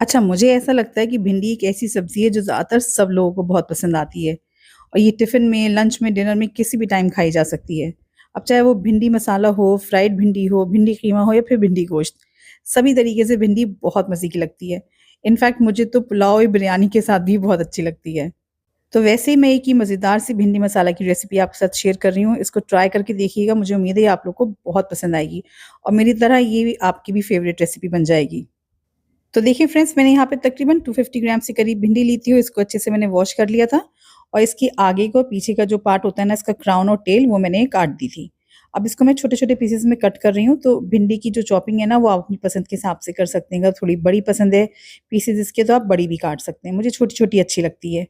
अच्छा, मुझे ऐसा लगता है कि भिंडी एक ऐसी सब्ज़ी है जो ज़्यादातर सब लोगों को बहुत पसंद आती है और ये टिफ़िन में, लंच में, डिनर में किसी भी टाइम खाई जा सकती है। अब चाहे वो भिंडी मसाला हो, फ्राइड भिंडी हो, भिंडी कीमा हो या फिर भिंडी गोश्त, सभी तरीके से भिंडी बहुत मज़े की लगती है। इनफैक्ट मुझे तो पुलाव या बिरयानी के साथ भी बहुत अच्छी लगती है। तो वैसे ही मैं एक ही मज़ेदार सी भिंडी मसाला की रेसिपी आपके साथ शेयर कर रही हूँ। इसको ट्राई करके देखिएगा, मुझे उम्मीद है आप लोग को बहुत पसंद आएगी और मेरी तरह ये भी आपकी भी फ़ेवरेट रेसिपी बन जाएगी। तो देखिए फ्रेंड्स, मैंने यहाँ पे तकरीबन 250 ग्राम से करीब भिंडी ली थी और इसको अच्छे से मैंने वॉश कर लिया था और इसकी आगे का और पीछे का जो पार्ट होता है ना, इसका क्राउन और टेल, वो मैंने काट दी थी। अब इसको मैं छोटे-छोटे पीसेस में कट कर रही हूँ। तो भिंडी की जो चॉपिंग है ना, वो आप अपनी पसंद के हिसाब से कर सकते हैं। अगर थोड़ी बड़ी पसंद है पीसेस इसके, तो आप बड़ी भी काट सकते हैं। मुझे छोटी-छोटी अच्छी लगती है।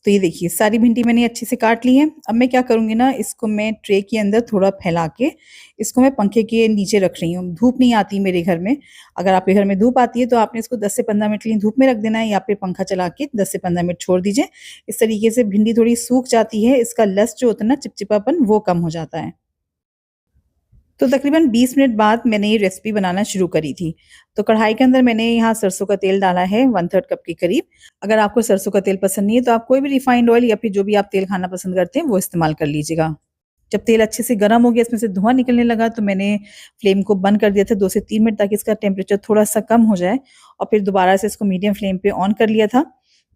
तो ये देखिए सारी भिंडी मैंने अच्छे से काट ली है। अब मैं क्या करूँगी ना, इसको मैं ट्रे के अंदर थोड़ा फैला के इसको मैं पंखे के नीचे रख रही हूँ। धूप नहीं आती मेरे घर में। अगर आपके घर में धूप आती है तो आपने इसको 10 से 15 मिनट के लिए धूप में रख देना है या फिर पंखा चला के 10 से 15 मिनट छोड़ दीजिए। इस तरीके से भिंडी थोड़ी सूख जाती है, इसका लस्ट जो होता है ना, चिपचिपापन, वो कम हो जाता है। तो तकरीबन 20 मिनट बाद मैंने ये रेसिपी बनाना शुरू करी थी। तो कढ़ाई के अंदर मैंने यहाँ सरसों का तेल डाला है 1/3 कप के करीब। अगर आपको सरसों का तेल पसंद नहीं है तो आप कोई भी रिफाइंड ऑयल या फिर जो भी आप तेल खाना पसंद करते हैं वो इस्तेमाल कर लीजिएगा। जब तेल अच्छे से गर्म हो गया, इसमें से धुआँ निकलने लगा, तो मैंने फ्लेम को बंद कर दिया था 2 से 3 मिनट, ताकि इसका टेम्परेचर थोड़ा-सा कम हो जाए और फिर दोबारा से इसको मीडियम फ्लेम पे ऑन कर लिया था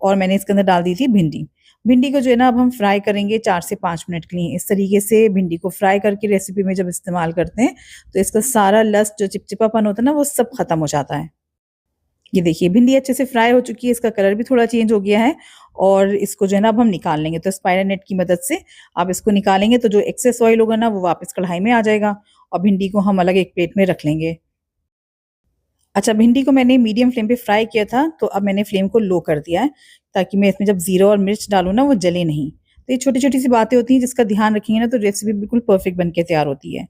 और मैंने इसके अंदर डाल दी थी भिंडी। भिंडी को जो है ना, अब हम फ्राई करेंगे 4 से 5 मिनट के लिए। इस तरीके से भिंडी को फ्राई करके रेसिपी में जब इस्तेमाल करते हैं, तो इसका सारा लस्ट जो चिपचिपापन होता है ना, वो सब खत्म हो जाता है। ये देखिए भिंडी अच्छे से फ्राई हो चुकी है, इसका कलर भी थोड़ा चेंज हो गया है और इसको जो है ना, अब हम निकाल लेंगे। तो स्पाइरल नेट की मदद से आप इसको निकालेंगे तो जो एक्सेस ऑयल होगा ना, वो वापस कढ़ाई में आ जाएगा और भिंडी को हम अलग एक प्लेट में रख लेंगे। अच्छा, भिंडी को मैंने मीडियम फ्लेम पे फ्राई किया था, तो अब मैंने फ्लेम को लो कर दिया है, ताकि मैं इसमें जब ज़ीरा और मिर्च डालूँ ना, वो जले नहीं। तो ये छोटी-छोटी सी बातें होती हैं, जिसका ध्यान रखेंगे ना, तो रेसिपी बिल्कुल परफेक्ट बन के तैयार होती है।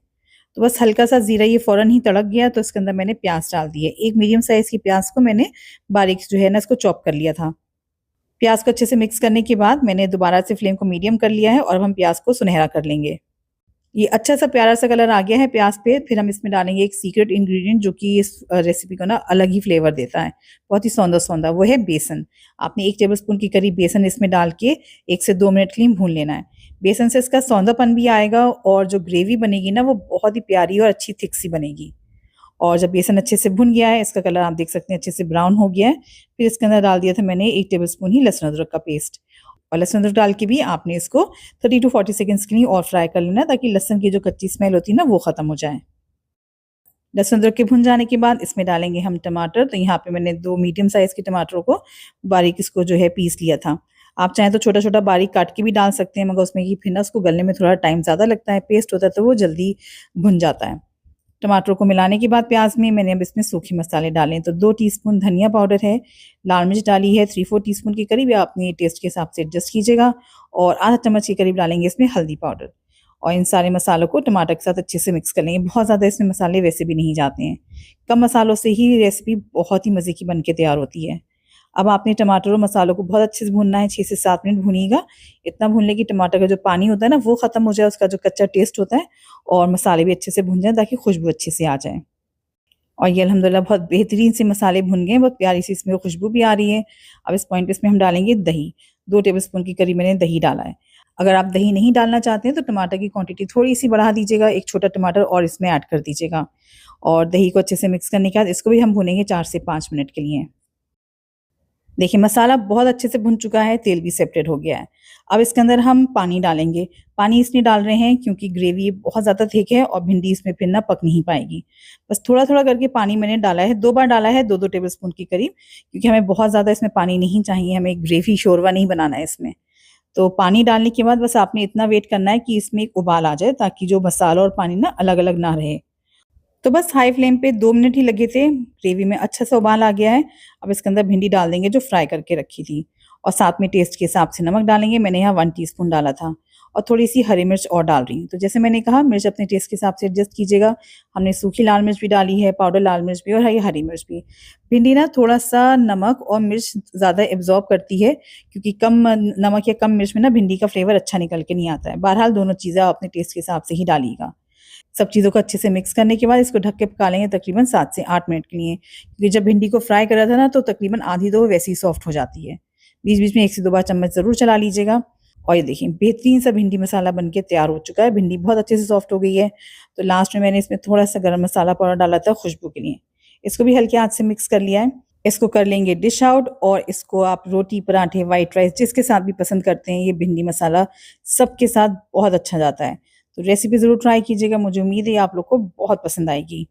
तो बस हल्का-सा ज़ीरा ये फ़ौरन ही तड़क गया, तो इसके अंदर मैंने प्याज़ डाल दिए। एक मीडियम साइज़ की प्याज़ को मैंने बारीक जो है ना, इसको चॉप कर लिया था। प्याज़ को अच्छे से मिक्स करने के बाद मैंने दोबारा से फ्लेम को मीडियम कर लिया है और अब हम प्याज़ को सुनहरा कर लेंगे। ये अच्छा-सा प्यारा-सा कलर आ गया है प्याज़ पे, फिर हम इसमें डालेंगे एक सीक्रेट इंग्रीडिएंट, जो कि इस रेसिपी को ना अलग ही फ्लेवर देता है, बहुत ही सौंधा-सौंधा, वो है बेसन। आपने 1 टेबलस्पून के करीब बेसन इसमें डाल के 1 से 2 मिनट के लिए भून लेना है। बेसन से इसका सौंधापन भी आएगा और जो ग्रेवी बनेगी ना, वो बहुत ही प्यारी और अच्छी थिक सी बनेगी। और जब बेसन अच्छे से भुन गया है, इसका कलर आप देख सकते हैं अच्छे से ब्राउन हो गया है, फिर इसके अंदर डाल दिया था मैंने 1 टेबलस्पून ही लहसुन अदरक का पेस्ट। और लहसुन अदरक डाल के भी आपने इसको 30 टू 40 सेकंड्स के लिए और फ्राई कर लेना है, ताकि लहसुन की जो कच्ची स्मेल होती है ना, वो खत्म हो जाए। लहसुन अदरक के भुन जाने के बाद इसमें डालेंगे हम टमाटर। तो यहाँ पे मैंने 2 मीडियम साइज़ के टमाटरों को बारीक इसको जो है पीस लिया था। आप चाहें तो छोटा-छोटा बारीक काट के भी डाल सकते हैं, मगर उसमें ये फिर ना उसको गलने में थोड़ा टाइम ज़्यादा लगता है, पेस्ट होता है तो वो जल्दी भुन जाता है। टमाटरों को मिलाने के बाद प्याज़ में मैंने अब इसमें सूखे मसाले डाले हैं। तो 2 टीस्पून धनिया पाउडर है, लाल मिर्च डाली है 3-4 टीस्पून के करीब, या अपने टेस्ट के हिसाब से एडजस्ट कीजिएगा, और आधा चम्मच के करीब डालेंगे इसमें हल्दी पाउडर। और इन सारे मसालों को टमाटर के साथ अच्छे से मिक्स कर लेंगे। बहुत ज़्यादा इसमें मसाले वैसे भी नहीं जाते हैं। कम मसालों से ही रेसिपी बहुत ही मज़े की बन के तैयार होती है। अब आपने टमाटर और मसालों को बहुत अच्छे से भूनना है, 6 से 7 मिनट भूनिएगा। इतना भून लें कि टमाटर का जो पानी होता है ना, वो ख़त्म हो जाए, उसका जो कच्चा टेस्ट होता है, और मसाले भी अच्छे से भुन जाएँ, ताकि खुशबू अच्छे से आ जाए। और ये अल्हम्दुलिल्लाह बहुत बेहतरीन से मसाले भुन गए हैं, बहुत प्यारी सी इसमें खुशबू भी आ रही है। अब इस पॉइंट पे इसमें हम डालेंगे दही। 2 टेबलस्पून के करीब मैंने दही डाला है। अगर आप दही नहीं डालना चाहते हैं तो टमाटर की क्वांटिटी थोड़ी-सी बढ़ा दीजिएगा, 1 छोटा टमाटर और इसमें ऐड कर दीजिएगा। और दही को अच्छे से मिक्स करने के बाद इसको भी हम भूनेंगे 4 से 5 मिनट के लिए। देखिए मसाला बहुत अच्छे से भुन चुका है, तेल भी सेपरेट हो गया है। अब इसके अंदर हम पानी डालेंगे। पानी इसलिए डाल रहे हैं क्योंकि ग्रेवी बहुत ज़्यादा थिक है और भिंडी इसमें फिर ना पक नहीं पाएगी। बस थोड़ा-थोड़ा करके पानी मैंने डाला है, 2 बार डाला है, 2-2 टेबलस्पून के करीब, क्योंकि हमें बहुत ज़्यादा इसमें पानी नहीं चाहिए, हमें ग्रेवी शोरवा नहीं बनाना है इसमें। तो पानी डालने के बाद बस आपने इतना वेट करना है कि इसमें एक उबाल आ जाए, ताकि जो मसाला और पानी ना अलग-अलग ना रहे। तो बस हाई फ्लेम पे 2 मिनट ही लगे थे, ग्रेवी में अच्छा सा उबाल आ गया है। अब इसके अंदर भिंडी डाल देंगे जो फ्राई करके रखी थी, और साथ में टेस्ट के हिसाब से नमक डालेंगे। मैंने यहाँ 1 टीस्पून डाला था, और थोड़ी-सी हरी मिर्च और डाल रही हूँ। तो जैसे मैंने कहा, मिर्च अपने टेस्ट के हिसाब से एडजस्ट कीजिएगा। हमने सूखी लाल मिर्च भी डाली है, पाउडर लाल मिर्च भी, और ये हरी मिर्च भी। भिंडी ना थोड़ा-सा नमक और मिर्च ज़्यादा एब्ज़ॉर्ब करती है, क्योंकि कम नमक या कम मिर्च में ना भिंडी का फ्लेवर अच्छा निकल के नहीं आता है। बहरहाल दोनों चीज़ें आप अपने टेस्ट के हिसाब से ही डालिएगा। सब चीज़ों को अच्छे से मिक्स करने के बाद इसको ढक के पका लेंगे तकरीबन 7 से 8 मिनट के लिए। क्योंकि जब भिंडी को फ्राई करा था ना तो तकरीबन आधी तो वैसे ही सॉफ्ट हो जाती है। बीच-बीच में 1 से 2 बार चम्मच ज़रूर चला लीजिएगा। और ये देखिए बेहतरीन सा भिंडी मसाला बन के तैयार हो चुका है। भिंडी बहुत अच्छे से सॉफ्ट हो गई है। तो लास्ट में मैंने इसमें थोड़ा-सा गरम मसाला पाउडर डाला था खुशबू के लिए। इसको भी हल्के हाथ से मिक्स कर लिया है। इसको कर लेंगे डिश आउट और इसको आप रोटी, पराठे, व्हाइट राइस जिसके साथ भी पसंद करते हैं ये भिंडी मसाला सबके साथ बहुत अच्छा जाता है। तो रेसिपी ज़रूर ट्राई कीजिएगा, मुझे उम्मीद है आप लोग को बहुत पसंद आएगी।